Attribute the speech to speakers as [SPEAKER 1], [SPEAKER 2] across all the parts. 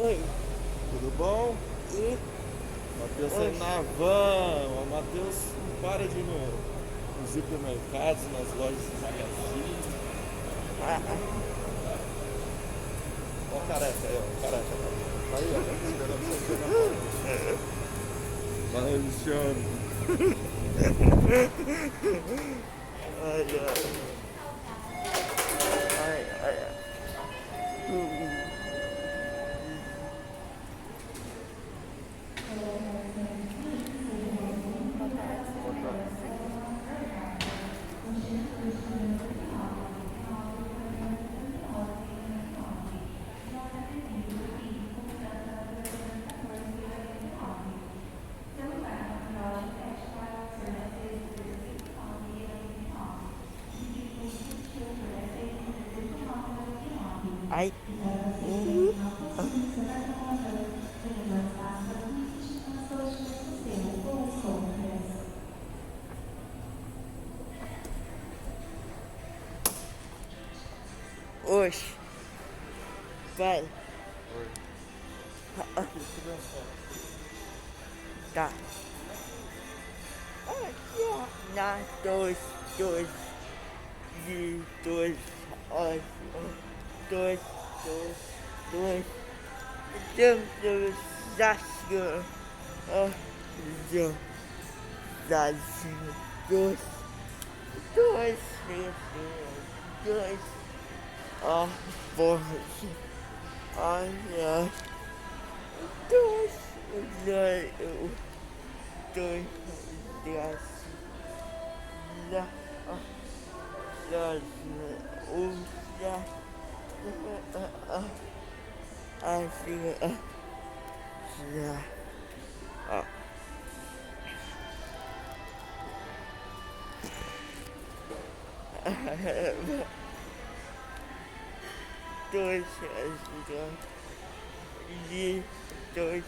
[SPEAKER 1] Oi.
[SPEAKER 2] Tudo bom?
[SPEAKER 1] E?
[SPEAKER 2] Matheus
[SPEAKER 1] Oi.
[SPEAKER 2] saindo na van. O Matheus não para de ir nos hipermercados, nas lojas de Magazine.
[SPEAKER 1] Ah, ah.
[SPEAKER 2] Ó o careca aí, ó. O careca. Tá aí, ó. Esperando você entrar na porta. Vai, Luciano.
[SPEAKER 1] Ai, ai. Ai, ai, ai. Ai. Oxe. Vai.
[SPEAKER 2] Oi. Aqui, criança.
[SPEAKER 1] Tá. Aqui, ó. Na dois, ó, dois, dois. Dois, zasgı. Ah, zasgı. Dois, dois, dois. Ah, porra. Olha. Dois, dois, dois, dois. La, la, la, assim, já, ó. Dois, e dois,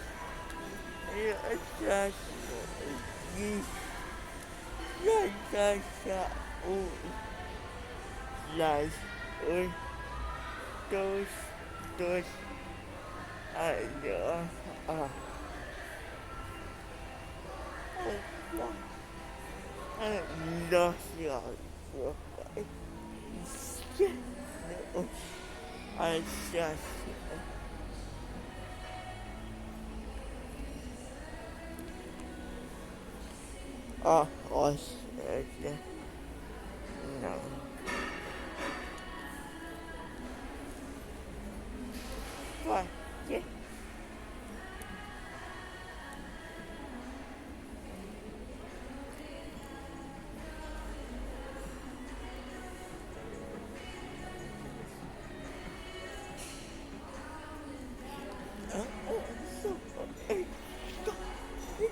[SPEAKER 1] já, e já, já, dois, dois, olha, ó. Nossa senhora, ai, já, ó, não. Vai, que?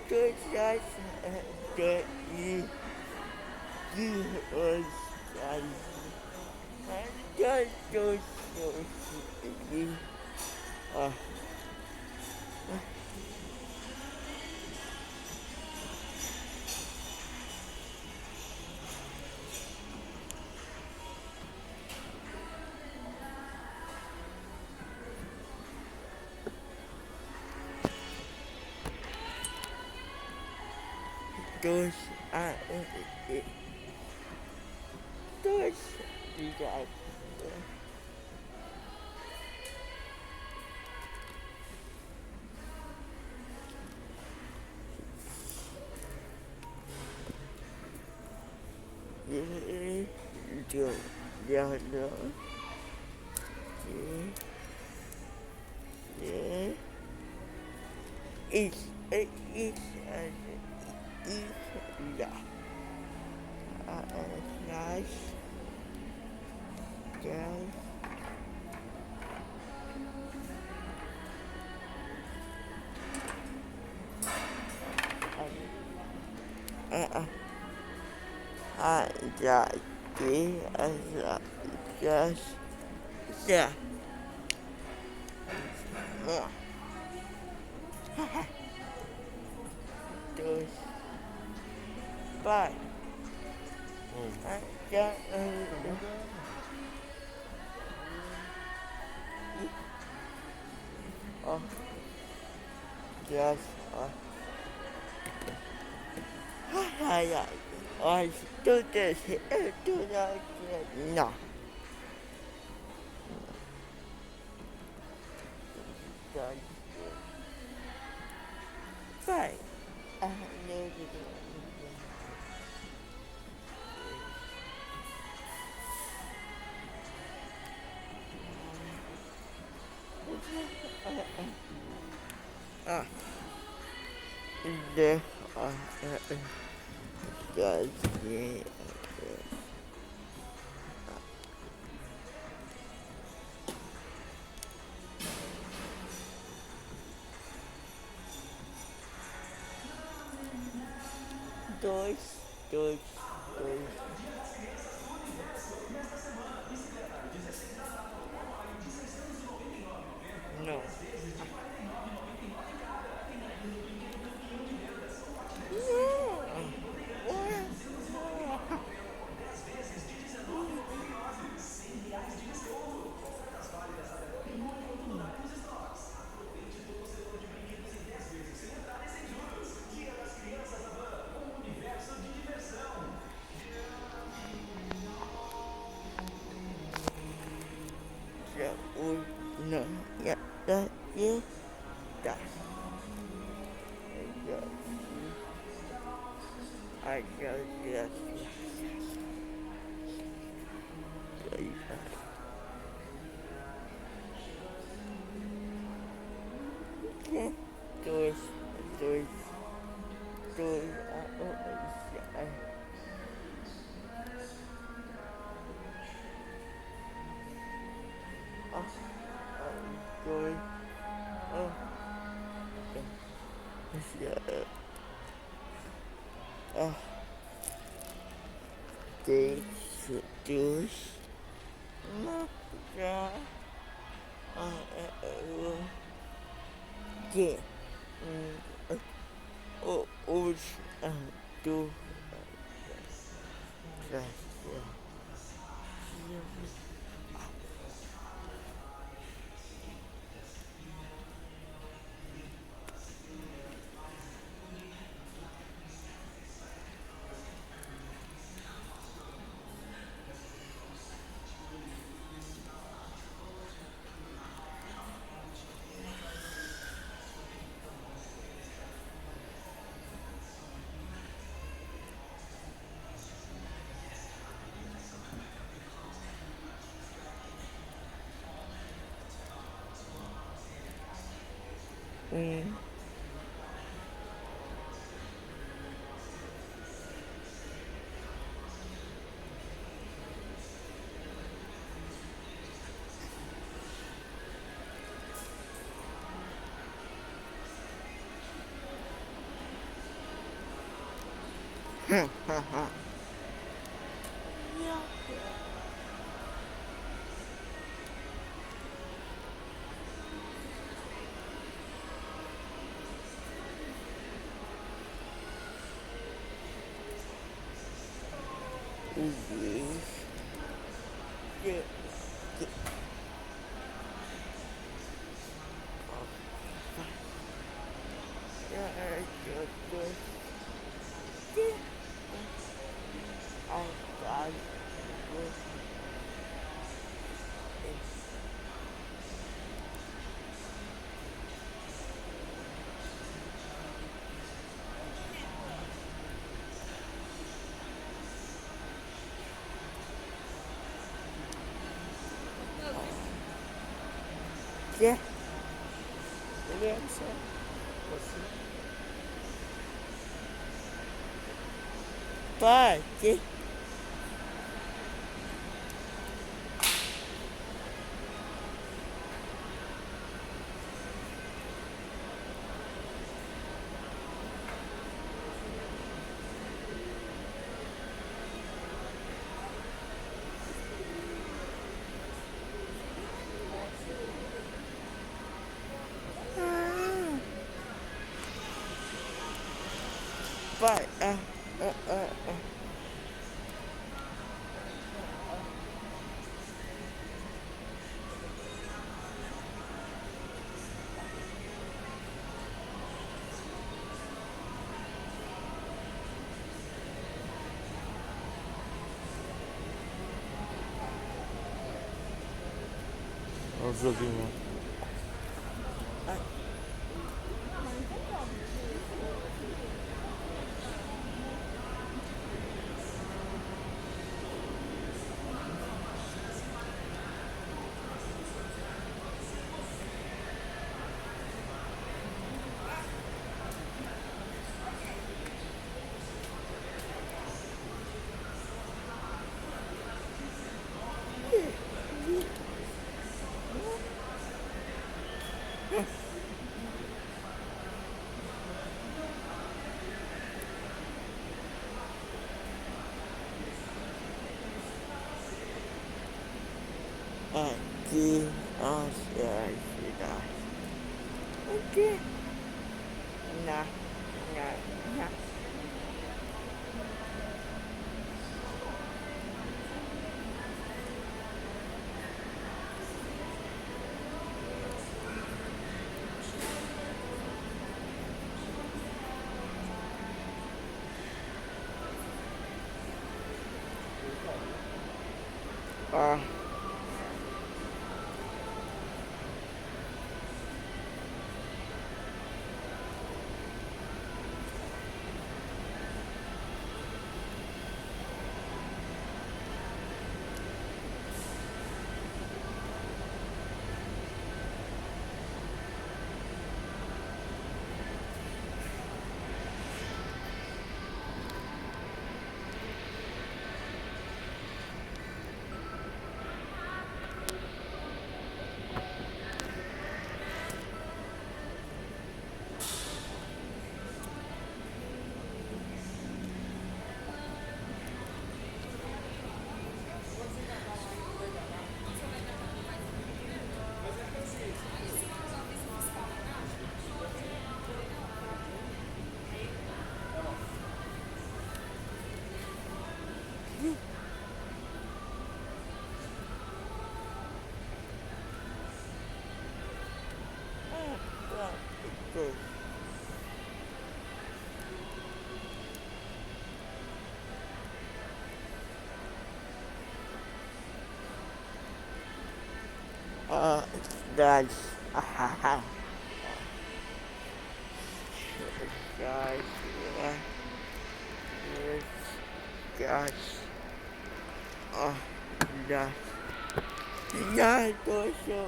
[SPEAKER 1] Good guys, good you, was just you, uh, those, those, you guys, yeah, no, yeah, it's, it's, yeah, nice, guys, yeah, just, yeah, those, bye.
[SPEAKER 2] Oi.
[SPEAKER 1] Yeah, Oh, yes. I do this. Do that. No. That's fine. I know the Ah, the that's yeah. Dois, dois, dois. No. Yeah, no. Yeah, that, yeah, that. Yeah, I just, yes, yes, yeah. Dois, dois, dois. Dois, yeah. Três, dois, já, que, os, do, yeah, yeah, vai, que, vai,
[SPEAKER 2] zrobimy.
[SPEAKER 1] Aqui, nossa, cidade. Aqui. Na, na. Ó. Good. That's guys, yeah, guys, that's not so.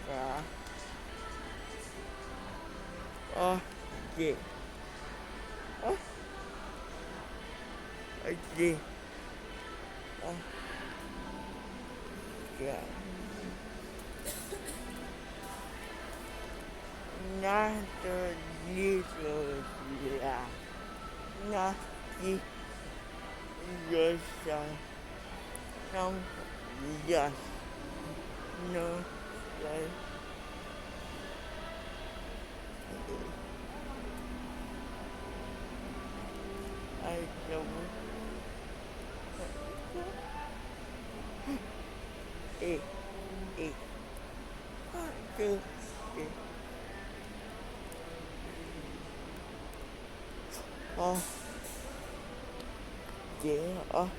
[SPEAKER 1] Yeah. Yeah. Oh, yeah. Oh, yeah. Not the little, yeah. Not the yes, no, yes, no, yes. I don't. Eh, eh. Do, oh, yeah, oh.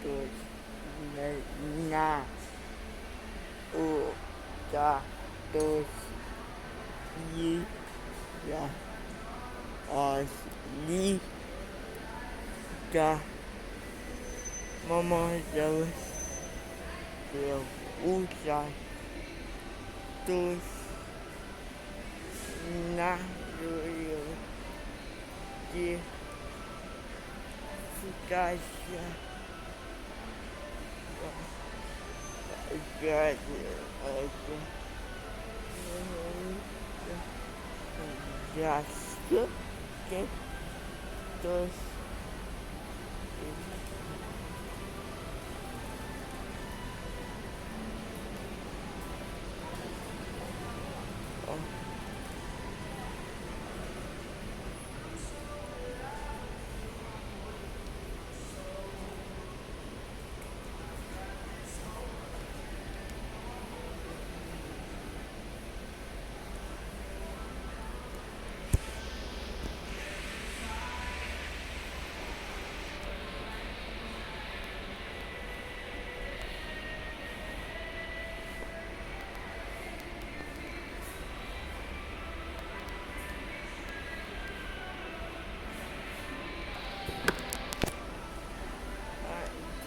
[SPEAKER 1] terus na udah terus ya asli dah mama terus usah terus nah dia sudah just get those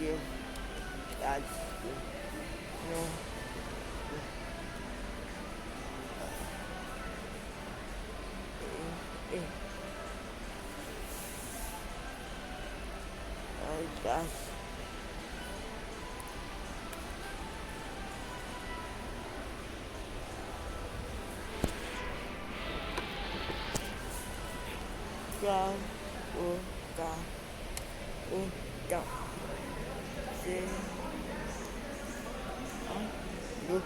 [SPEAKER 1] give that's no that's God God see look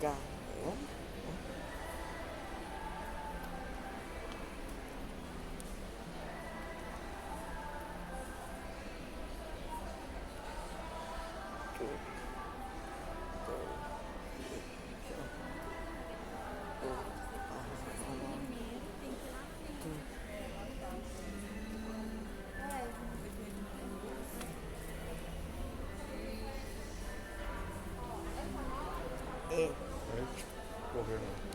[SPEAKER 1] God
[SPEAKER 2] Đấy, cô về rồi.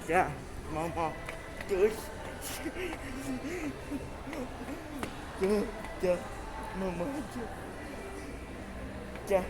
[SPEAKER 1] yeah mama terus mama ja